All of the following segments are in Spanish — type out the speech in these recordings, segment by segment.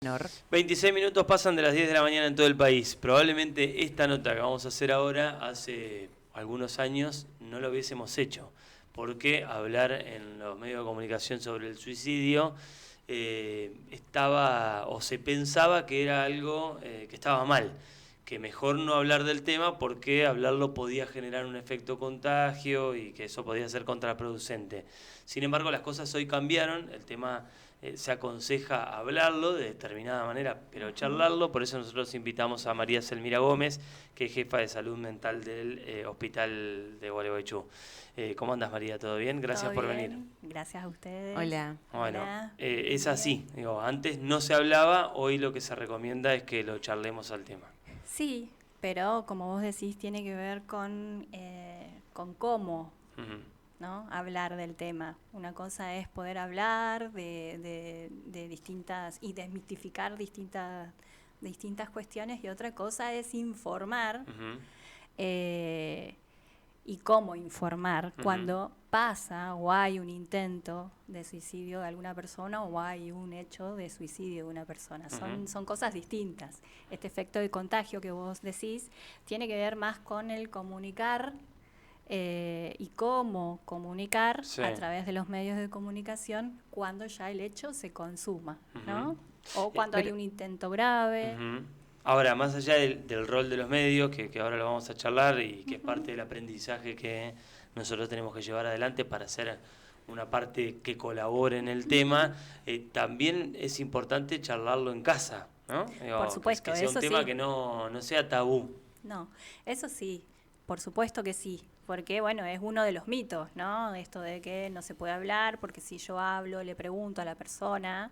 Menor. 26 minutos pasan de las 10 de la mañana en todo el país. Probablemente esta nota que vamos a hacer ahora, hace algunos años no lo hubiésemos hecho, porque hablar en los medios de comunicación sobre el suicidio estaba o se pensaba que era algo que estaba mal, que mejor no hablar del tema porque hablarlo podía generar un efecto contagio y que eso podía ser contraproducente. Sin embargo, las cosas hoy cambiaron, el tema se aconseja hablarlo de determinada manera, pero charlarlo. Por eso nosotros invitamos a María Selmira Gómez, que es jefa de salud mental del Hospital de Gualeguaychú. ¿Cómo andas, María? ¿Todo bien? Gracias por venir. Gracias a ustedes. Hola. Bueno, Hola. es así. Digo, antes no se hablaba, hoy lo que se recomienda es que lo charlemos al tema. Sí, pero como vos decís, tiene que ver con cómo, ¿no? Hablar del tema. Una cosa es poder hablar de distintas y desmitificar distintas cuestiones, y otra cosa es informar. Y cómo informar cuando pasa o hay un intento de suicidio de alguna persona o hay un hecho de suicidio de una persona. Son cosas distintas. Este efecto de contagio que vos decís tiene que ver más con el comunicar y cómo comunicar a través de los medios de comunicación cuando ya el hecho se consuma, ¿no? O cuando hay un intento grave. Ahora, más allá del rol de los medios, que ahora lo vamos a charlar y que es parte del aprendizaje que nosotros tenemos que llevar adelante para hacer una parte que colabore en el tema, también es importante charlarlo en casa, ¿no? Digo, Por supuesto, que sea un eso tema sí. que no sea tabú. No, eso sí, por supuesto que sí, porque bueno, es uno de los mitos, ¿no? Esto de que no se puede hablar, porque si yo hablo, le pregunto a la persona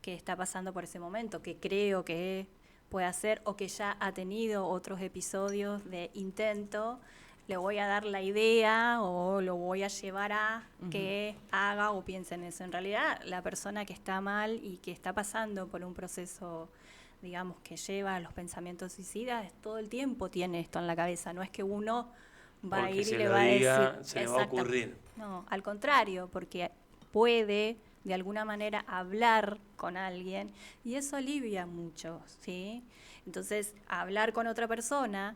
que está pasando por ese momento, que creo que puede hacer o que ya ha tenido otros episodios de intento, le voy a dar la idea o lo voy a llevar a que haga o piense en eso. En realidad, la persona que está mal y que está pasando por un proceso, digamos, que lleva a los pensamientos suicidas, todo el tiempo tiene esto en la cabeza. No es que uno va a ir y le va a decir, se le va a ocurrir. No, al contrario, porque puede de alguna manera hablar con alguien y eso alivia mucho, ¿sí? Entonces, hablar con otra persona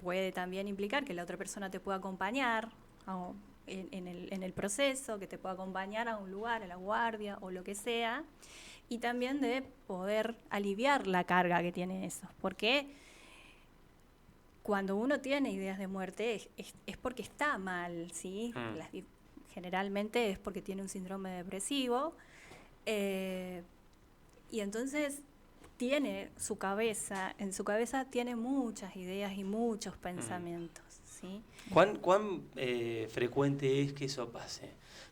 puede también implicar que la otra persona te pueda acompañar en el proceso, que te pueda acompañar a un lugar, a la guardia o lo que sea, y también de poder aliviar la carga que tiene eso, porque cuando uno tiene ideas de muerte es porque está mal, ¿sí? Generalmente es porque tiene un síndrome depresivo, y entonces tiene en su cabeza tiene muchas ideas y muchos pensamientos, ¿sí? ¿Cuán frecuente es que eso pase?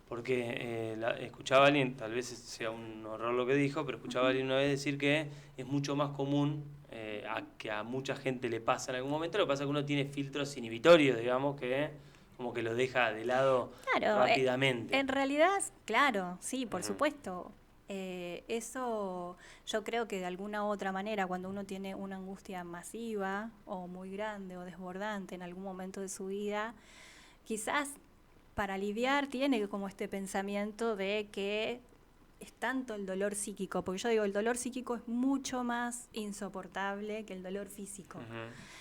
Porque escuchaba a alguien, tal vez sea un horror lo que dijo, pero escuchaba a alguien una vez decir que es mucho más común que a mucha gente le pasa en algún momento. Lo que pasa es que uno tiene filtros inhibitorios, digamos, que como que lo deja de lado rápidamente. En realidad, claro, sí, por supuesto. Eso yo creo que de alguna u otra manera, cuando uno tiene una angustia masiva o muy grande o desbordante en algún momento de su vida, quizás para aliviar tiene como este pensamiento de que es tanto el dolor psíquico, porque yo digo, el dolor psíquico es mucho más insoportable que el dolor físico.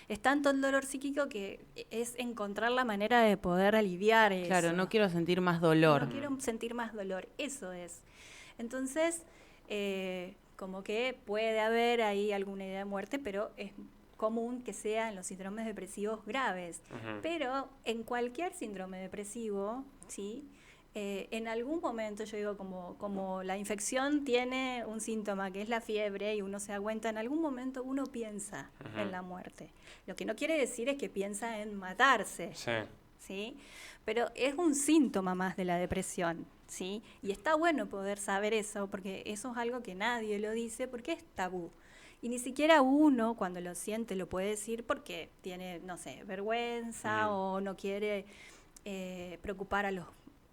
Es tanto el dolor psíquico que es encontrar la manera de poder aliviar eso. Claro, no quiero sentir más dolor. No quiero sentir más dolor, eso es. Entonces, como que puede haber ahí alguna idea de muerte, pero es común que sea en los síndromes depresivos graves. Pero en cualquier síndrome depresivo, ¿sí? En algún momento, yo digo, como la infección tiene un síntoma que es la fiebre y uno se da cuenta, en algún momento uno piensa en la muerte. Lo que no quiere decir es que piensa en matarse. ¿Sí? Pero es un síntoma más de la depresión, ¿sí? Y está bueno poder saber eso, porque eso es algo que nadie lo dice, porque es tabú. Y ni siquiera uno, cuando lo siente, lo puede decir porque tiene, no sé, vergüenza o no quiere preocupar a los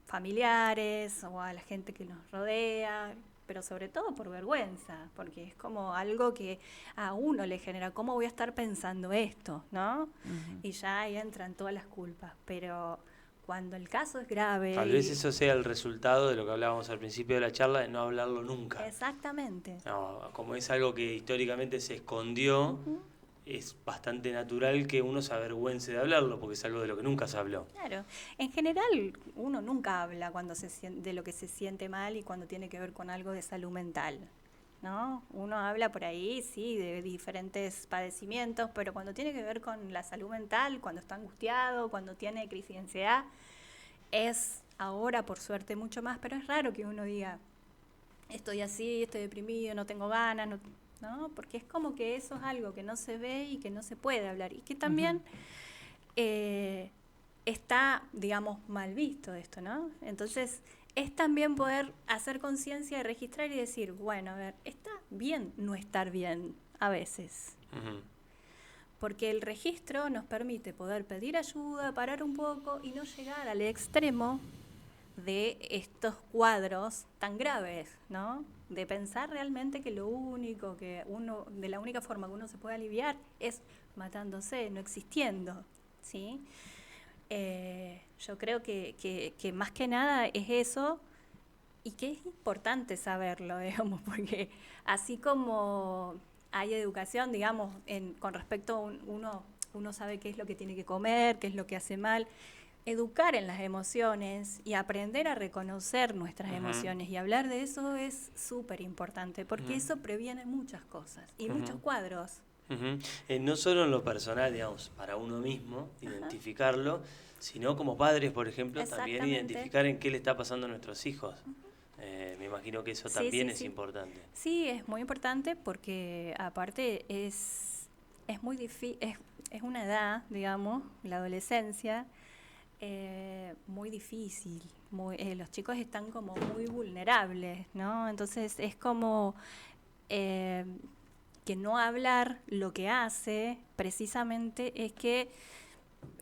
familiares o a la gente que nos rodea, pero sobre todo por vergüenza, porque es como algo que a uno le genera, ¿cómo voy a estar pensando esto? ¿No? Y ya ahí entran todas las culpas, pero cuando el caso es grave. Tal vez eso sea el resultado de lo que hablábamos al principio de la charla, de no hablarlo nunca. Exactamente. No, como es algo que históricamente se escondió, es bastante natural que uno se avergüence de hablarlo, porque es algo de lo que nunca se habló. Claro. En general, uno nunca habla cuando de lo que se siente mal y cuando tiene que ver con algo de salud mental, ¿no? Uno habla por ahí, sí, de diferentes padecimientos, pero cuando tiene que ver con la salud mental, cuando está angustiado, cuando tiene crisis de ansiedad, es ahora, por suerte, mucho más, pero es raro que uno diga, estoy así, estoy deprimido, no tengo ganas, ¿no? Porque es como que eso es algo que no se ve y que no se puede hablar. Y que también está, digamos, mal visto esto, ¿no? Entonces, es también poder hacer conciencia, registrar y decir, bueno, a ver, está bien no estar bien a veces. Porque el registro nos permite poder pedir ayuda, parar un poco y no llegar al extremo de estos cuadros tan graves, ¿no? De pensar realmente que lo único que uno, de la única forma que uno se puede aliviar es matándose, no existiendo, ¿sí? Yo creo que más que nada es eso, y que es importante saberlo, digamos, porque así como hay educación, digamos, con respecto a uno sabe qué es lo que tiene que comer, qué es lo que hace mal. Educar en las emociones y aprender a reconocer nuestras emociones y hablar de eso es súper importante, porque eso previene muchas cosas y muchos cuadros. No solo en lo personal, digamos, para uno mismo, identificarlo, sino como padres, por ejemplo, también identificar en qué le está pasando a nuestros hijos. Me imagino que eso también es importante. Sí, es muy importante porque aparte es muy difícil, es una edad, digamos, la adolescencia, muy difícil. Los chicos están como muy vulnerables, ¿no? Entonces es como que no hablar lo que hace precisamente es que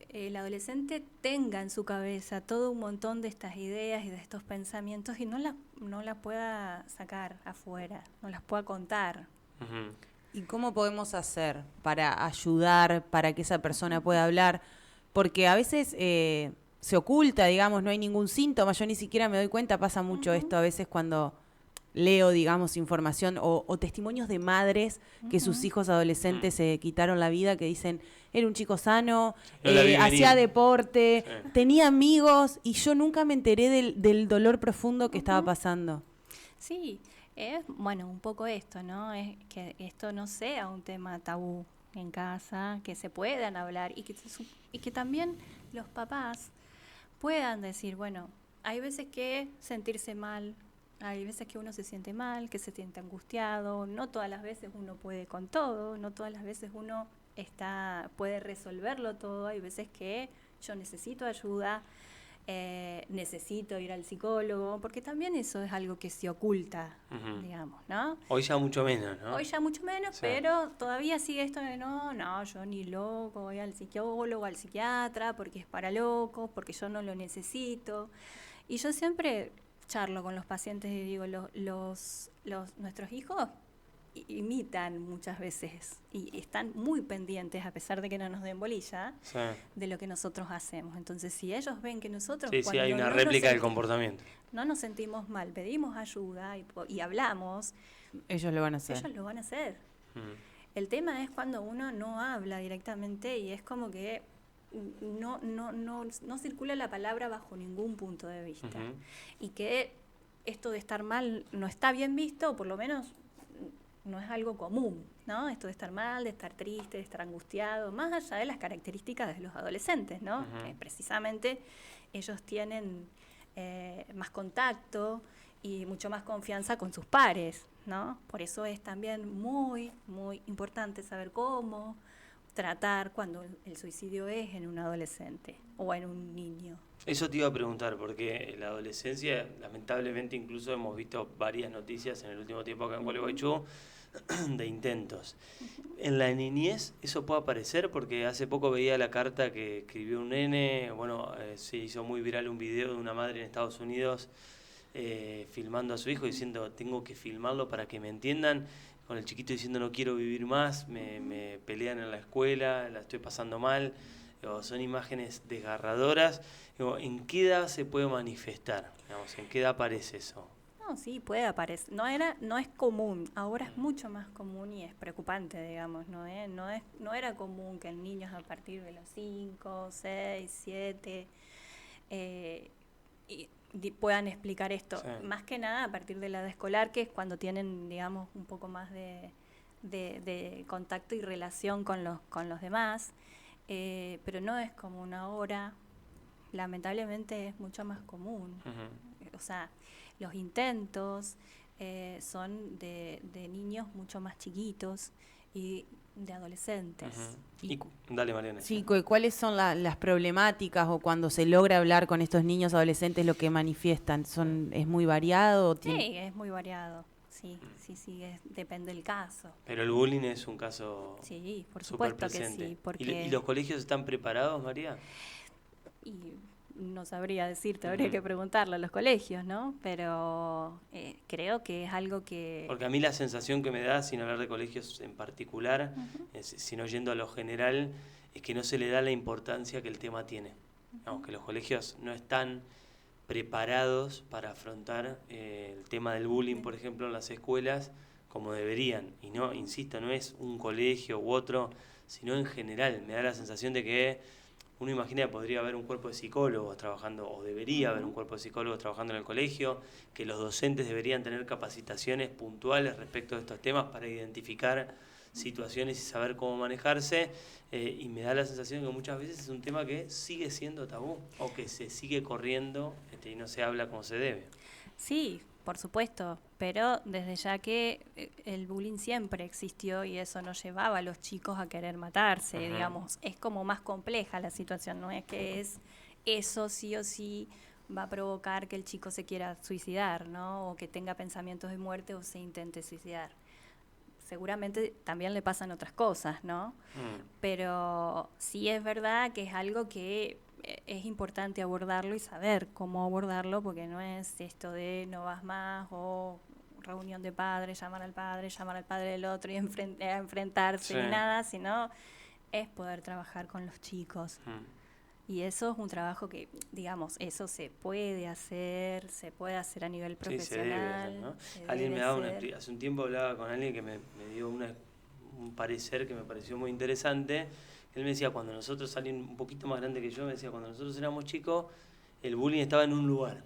el adolescente tenga en su cabeza todo un montón de estas ideas y de estos pensamientos y no las pueda sacar afuera, no las pueda contar. ¿Y cómo podemos hacer para ayudar, para que esa persona pueda hablar? Porque a veces se oculta, digamos, no hay ningún síntoma, yo ni siquiera me doy cuenta, pasa mucho esto a veces cuando leo, digamos, información o testimonios de madres que sus hijos adolescentes se quitaron la vida, que dicen, era un chico sano, hacía deporte, tenía amigos y yo nunca me enteré del dolor profundo que estaba pasando. Sí, es, bueno, un poco esto, ¿no? Es que esto no sea un tema tabú en casa, que se puedan hablar y que también los papás puedan decir, bueno, hay veces que sentirse mal, hay veces que uno se siente mal, que se siente angustiado, no todas las veces uno puede con todo, no todas las veces uno puede resolverlo todo, hay veces que yo necesito ayuda, necesito ir al psicólogo, porque también eso es algo que se oculta, digamos, ¿no? Hoy ya mucho menos, ¿no? Hoy ya mucho menos, pero todavía sigue esto de no, yo ni loco, voy al psicólogo, al psiquiatra, porque es para locos, porque yo no lo necesito. Y yo siempre charlo con los pacientes y digo, nuestros hijos imitan muchas veces y están muy pendientes, a pesar de que no nos den bolilla, de lo que nosotros hacemos. Entonces, si ellos ven que nosotros... Sí, hay una réplica del comportamiento. No nos sentimos mal, pedimos ayuda y hablamos... Ellos lo van a hacer. Ellos lo van a hacer. El tema es cuando uno no habla directamente y es como que no circula la palabra bajo ningún punto de vista. Y que esto de estar mal no está bien visto, o por lo menos no es algo común, ¿no? Esto de estar mal, de estar triste, de estar angustiado, más allá de las características de los adolescentes, ¿no? Que precisamente ellos tienen más contacto y mucho más confianza con sus pares, ¿no? Por eso es también muy, muy importante saber cómo tratar cuando el suicidio es en un adolescente o en un niño. Eso te iba a preguntar, porque en la adolescencia, lamentablemente, incluso hemos visto varias noticias en el último tiempo acá en Gualeguaychú de intentos. En la niñez eso puede aparecer, porque hace poco veía la carta que escribió un nene, se hizo muy viral un video de una madre en Estados Unidos filmando a su hijo diciendo, tengo que filmarlo para que me entiendan, con el chiquito diciendo no quiero vivir más, me pelean en la escuela, la estoy pasando mal. Digo, son imágenes desgarradoras. Digo, ¿en qué edad se puede manifestar? Digamos, ¿en qué edad aparece eso? No, sí, puede aparecer. No es común. Ahora es mucho más común y es preocupante, digamos. No era común que en niños a partir de los 5, 6, 7 puedan explicar esto. Sí. Más que nada a partir de la edad escolar, que es cuando tienen, digamos, un poco más de contacto y relación con los demás. Pero no es común ahora. Lamentablemente es mucho más común. O sea, los intentos son de niños mucho más chiquitos y de adolescentes. Dale, Mariana. Sí, ¿cuáles son las problemáticas o cuando se logra hablar con estos niños adolescentes lo que manifiestan? ¿Es muy variado? Sí, es muy variado. Sí, depende del caso. Pero el bullying es un caso sí, por súper supuesto presente. que sí. Porque ¿Y los colegios están preparados, María? Y no sabría decirte, habría que preguntarlo a los colegios, ¿no? Pero creo que es algo que... Porque a mí la sensación que me da, sin hablar de colegios en particular, sino yendo a lo general, es que no se le da la importancia que el tema tiene. Digamos, que los colegios no están preparados para afrontar el tema del bullying, por ejemplo, en las escuelas, como deberían. Y no, insisto, no es un colegio u otro, sino en general. Me da la sensación de que uno imagina que podría haber un cuerpo de psicólogos trabajando, o debería haber un cuerpo de psicólogos trabajando en el colegio, que los docentes deberían tener capacitaciones puntuales respecto de estos temas para identificar situaciones y saber cómo manejarse, y me da la sensación que muchas veces es un tema que sigue siendo tabú, o que se sigue corriendo y no se habla como se debe. Sí, por supuesto, pero desde ya que el bullying siempre existió y eso no llevaba a los chicos a querer matarse, digamos, es como más compleja la situación, no es que es eso sí o sí va a provocar que el chico se quiera suicidar, ¿no? O que tenga pensamientos de muerte o se intente suicidar. Seguramente también le pasan otras cosas, ¿no? Pero sí es verdad que es algo que es importante abordarlo y saber cómo abordarlo, porque no es esto de no vas más o reunión de padres, llamar al padre del otro y enfrentarse ni nada, sino es poder trabajar con los chicos. Y eso es un trabajo que, digamos, eso se puede hacer a nivel profesional. Sí, se debe hacer, ¿no? Alguien me daba hace un tiempo hablaba con alguien que me dio un parecer que me pareció muy interesante. Él me decía, cuando nosotros, alguien un poquito más grande que yo, me decía, cuando nosotros éramos chicos, el bullying estaba en un lugar,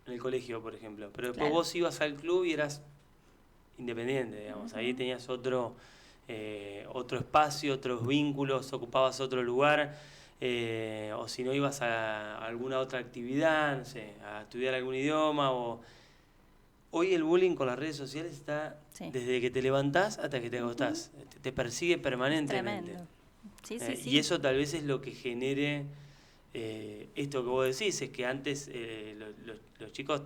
en el colegio, por ejemplo. Pero después vos ibas al club y eras independiente, digamos. Ahí tenías otro espacio, otros vínculos, ocupabas otro lugar. O si no ibas a alguna otra actividad, no sé, a estudiar algún idioma. Hoy el bullying con las redes sociales está desde que te levantás hasta que te acostás. Te persigue permanentemente. Tremendo. Sí. Y eso tal vez es lo que genere esto que vos decís, es que antes los chicos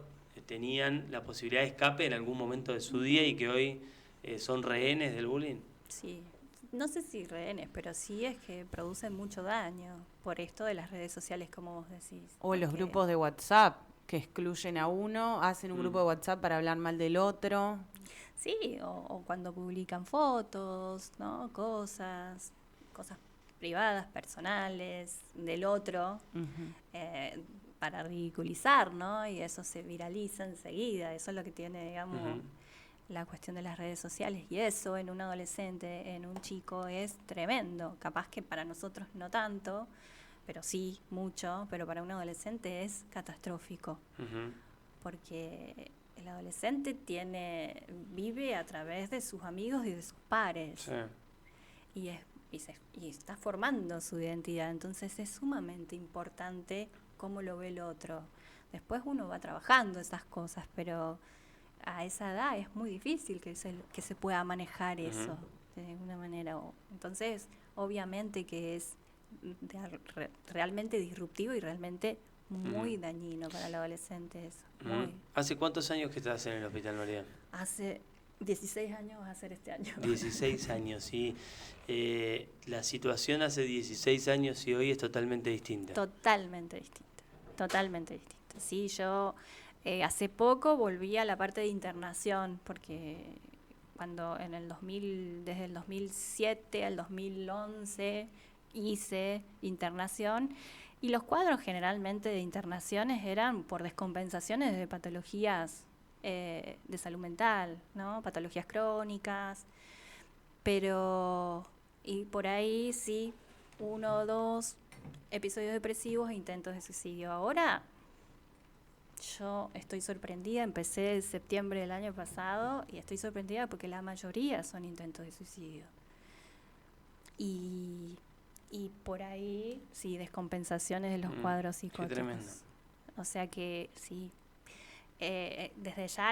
tenían la posibilidad de escape en algún momento de su día y que hoy son rehenes del bullying. Sí, no sé si rehenes, pero sí es que producen mucho daño por esto de las redes sociales, como vos decís. O los grupos de WhatsApp que excluyen a uno, hacen un grupo de WhatsApp para hablar mal del otro. Sí, o cuando publican fotos, ¿no? Cosas privadas, personales, del otro, para ridiculizar, ¿no? Y eso se viraliza enseguida. Eso es lo que tiene, digamos, la cuestión de las redes sociales. Y eso en un adolescente, en un chico, es tremendo. Capaz que para nosotros no tanto, pero sí, mucho. Pero para un adolescente es catastrófico. Porque el adolescente vive a través de sus amigos y de sus pares. Sí. Y está formando su identidad. Entonces es sumamente importante cómo lo ve el otro. Después uno va trabajando esas cosas, pero a esa edad es muy difícil que se pueda manejar eso de alguna manera. Entonces, obviamente que es realmente disruptivo y realmente muy dañino para el adolescente eso. ¿Hace cuántos años que estás en el Hospital María? Hace 16 años va a ser este año. 16 años, sí. La situación hace 16 años y hoy es totalmente distinta. Totalmente distinta. Sí, yo hace poco volví a la parte de internación, porque cuando desde el 2007 al 2011 hice internación, y los cuadros generalmente de internaciones eran por descompensaciones de patologías de salud mental, ¿no? Patologías crónicas, pero y por ahí sí, 1 o 2 episodios depresivos e intentos de suicidio. Ahora yo estoy sorprendida, empecé en septiembre del año pasado y estoy sorprendida porque la mayoría son intentos de suicidio. Y por ahí, sí, descompensaciones de los cuadros psicóticos. Qué tremendo. O sea que sí, desde ya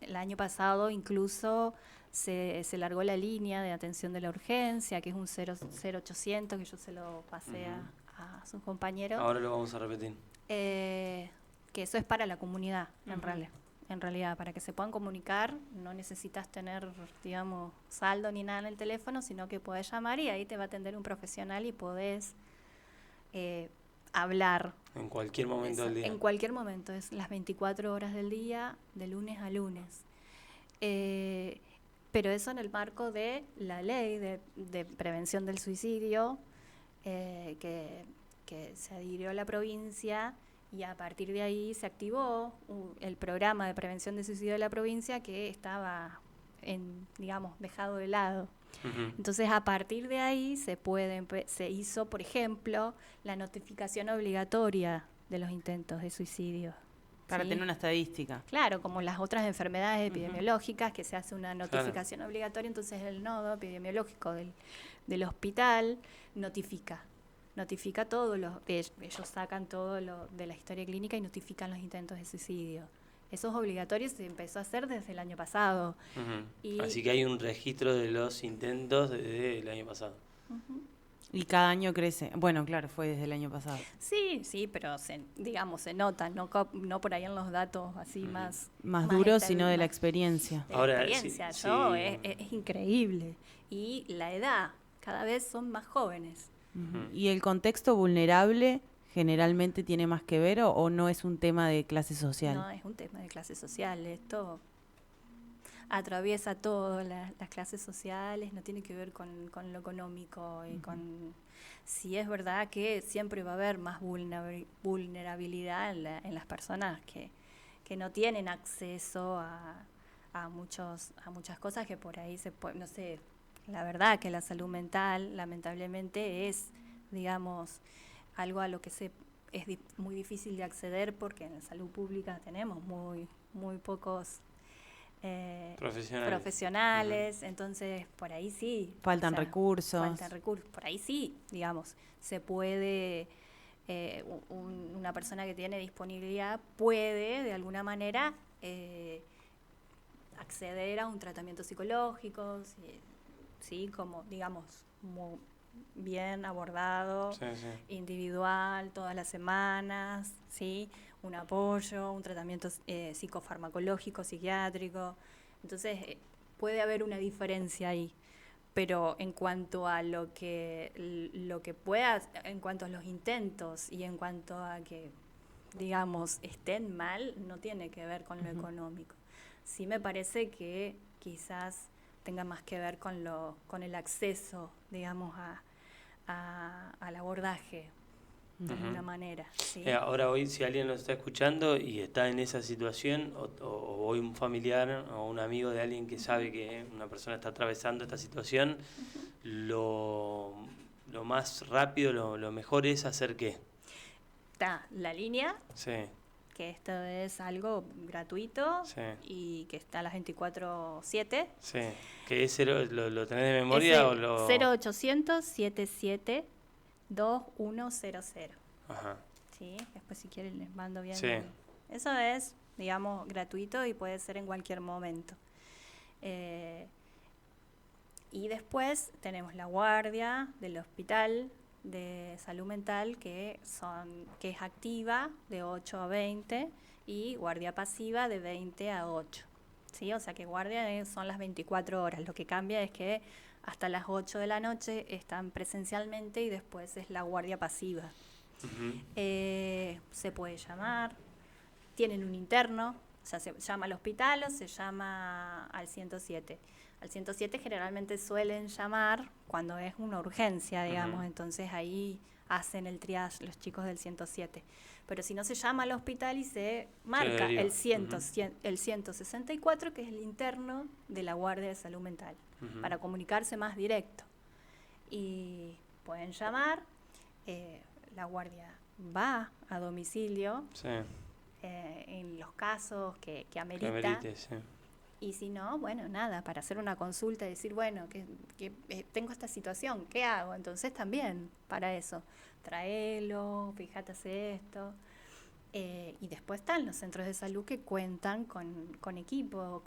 el año pasado incluso se largó la línea de atención de la urgencia, que es un 0800, que yo se lo pasé a sus compañeros. Ahora lo vamos a repetir. Que eso es para la comunidad, en realidad, para que se puedan comunicar. No necesitas tener, digamos, saldo ni nada en el teléfono, sino que podés llamar y ahí te va a atender un profesional y podés hablar. En cualquier momento del día. En cualquier momento, es las 24 horas del día, de lunes a lunes. Pero eso en el marco de la ley de prevención del suicidio, que se adhirió a la provincia, y a partir de ahí se activó el programa de prevención del suicidio de la provincia, que estaba, digamos, dejado de lado. Entonces, a partir de ahí se hizo, por ejemplo, la notificación obligatoria de los intentos de suicidio. Para ¿sí? tener una estadística. Claro, como las otras enfermedades epidemiológicas, que se hace una notificación obligatoria, entonces el nodo epidemiológico del hospital notifica todo ellos sacan todo lo de la historia clínica y notifican los intentos de suicidio. Eso es obligatorio y se empezó a hacer desde el año pasado. Así que hay un registro de los intentos desde el año pasado. Y cada año crece. Bueno, claro, fue desde el año pasado. Sí, pero se nota, no por ahí en los datos así más duros, sino de la experiencia. Ahora, es increíble. Y la edad, cada vez son más jóvenes. ¿Y el contexto vulnerable generalmente tiene más que ver o no es un tema de clase social? No, es un tema de clase social. Esto atraviesa todas las clases sociales, no tiene que ver con lo económico. Y sí es verdad que siempre va a haber más vulnerabilidad en las personas que no tienen acceso a muchas cosas que por ahí se pueden, no sé. La verdad que la salud mental, lamentablemente, es, digamos, algo a lo que es muy difícil de acceder, porque en la salud pública tenemos muy pocos profesionales. Entonces por ahí sí. Faltan recursos. Por ahí sí, digamos, se puede, una persona que tiene disponibilidad puede, de alguna manera, acceder a un tratamiento psicológico, sí, como, digamos, muy bien abordado, individual, todas las semanas, sí, un apoyo, un tratamiento psicofarmacológico, psiquiátrico. Entonces, puede haber una diferencia ahí. Pero en cuanto a lo que pueda, en cuanto a los intentos y en cuanto a que, digamos, estén mal, no tiene que ver con lo económico. Sí me parece que quizás tenga más que ver con el acceso, digamos, al abordaje, de alguna manera. ¿sí? Ahora hoy, si alguien nos está escuchando y está en esa situación, o hoy un familiar o un amigo de alguien que sabe que una persona está atravesando esta situación, lo más rápido, lo mejor es hacer ¿qué? Está la línea. Sí. Que esto es algo gratuito y que está a las 24/7. Sí, que es ¿lo tenés de memoria o lo...? 0800-77-2100. Ajá. Sí, después si quieren les mando bien. Sí. Eso es, digamos, gratuito y puede ser en cualquier momento. Y después tenemos la guardia del hospital de salud mental que es activa de 8 a 20 y guardia pasiva de 20 a 8. ¿Sí? O sea que guardia son las 24 horas. Lo que cambia es que hasta las 8 de la noche están presencialmente y después es la guardia pasiva. Se puede llamar, tienen un interno, o sea, se llama al hospital o se llama al 107. Al 107 generalmente suelen llamar cuando es una urgencia, digamos, entonces ahí hacen el triage los chicos del 107. Pero si no, se llama al hospital y se marca el 164, que es el interno de la Guardia de Salud Mental, para comunicarse más directo. Y pueden llamar, la guardia va a domicilio, en los casos que amerita. Y si no, bueno, nada, para hacer una consulta y decir, bueno, que tengo esta situación, ¿qué hago? Entonces también, para eso, tráelo, fíjate, hace esto. Y después están los centros de salud que cuentan con equipos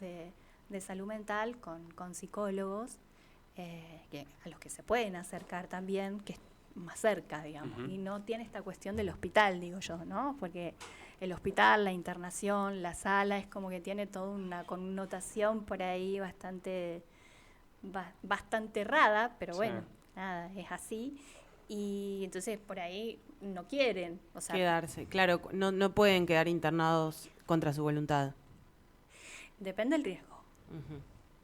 de salud mental, con psicólogos, a los que se pueden acercar también, que es más cerca, digamos, y no tiene esta cuestión del hospital, digo yo, ¿no? Porque el hospital, la internación, la sala, es como que tiene toda una connotación por ahí bastante errada, pero bueno, nada, es así. Y entonces por ahí no quieren, o sea, quedarse, claro, no pueden quedar internados contra su voluntad. Depende del riesgo.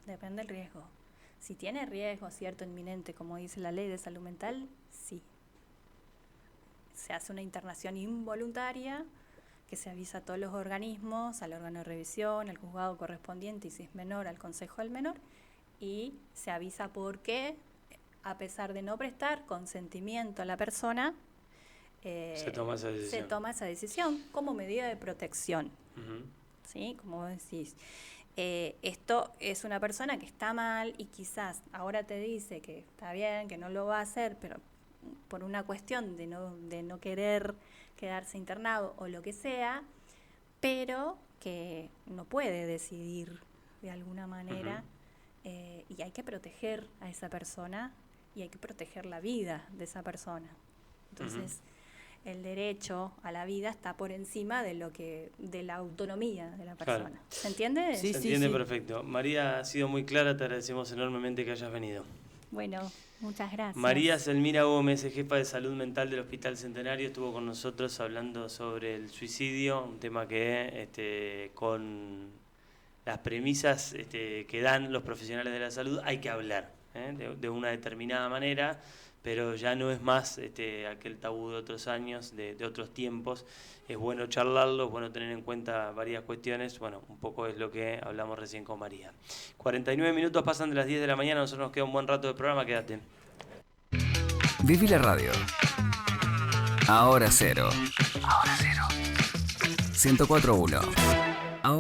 Depende del riesgo. Si tiene riesgo cierto inminente, como dice la ley de salud mental, sí. Se hace una internación involuntaria que se avisa a todos los organismos, al órgano de revisión, al juzgado correspondiente, y si es menor, al consejo del menor, y se avisa por qué, a pesar de no prestar consentimiento a la persona, se toma esa decisión como medida de protección. ¿Sí? Como vos decís. Esto es una persona que está mal y quizás ahora te dice que está bien, que no lo va a hacer, pero por una cuestión de no querer quedarse internado o lo que sea, pero que no puede decidir de alguna manera, y hay que proteger a esa persona y hay que proteger la vida de esa persona. Entonces, el derecho a la vida está por encima de la autonomía de la persona. Claro. ¿Se entiende? Sí, se entiende perfecto. María, ha sido muy clara, te agradecemos enormemente que hayas venido. Bueno, muchas gracias. María Selmira Gómez, jefa de salud mental del Hospital Centenario, estuvo con nosotros hablando sobre el suicidio, un tema que con las premisas que dan los profesionales de la salud hay que hablar de una determinada manera, pero ya no es más aquel tabú de otros años, de otros tiempos. Es bueno charlarlo, es bueno tener en cuenta varias cuestiones. Bueno, un poco es lo que hablamos recién con María. 49 minutos pasan de las 10 de la mañana, a nosotros nos queda un buen rato de programa, quédate. Viví la radio. Ahora cero. 104.1.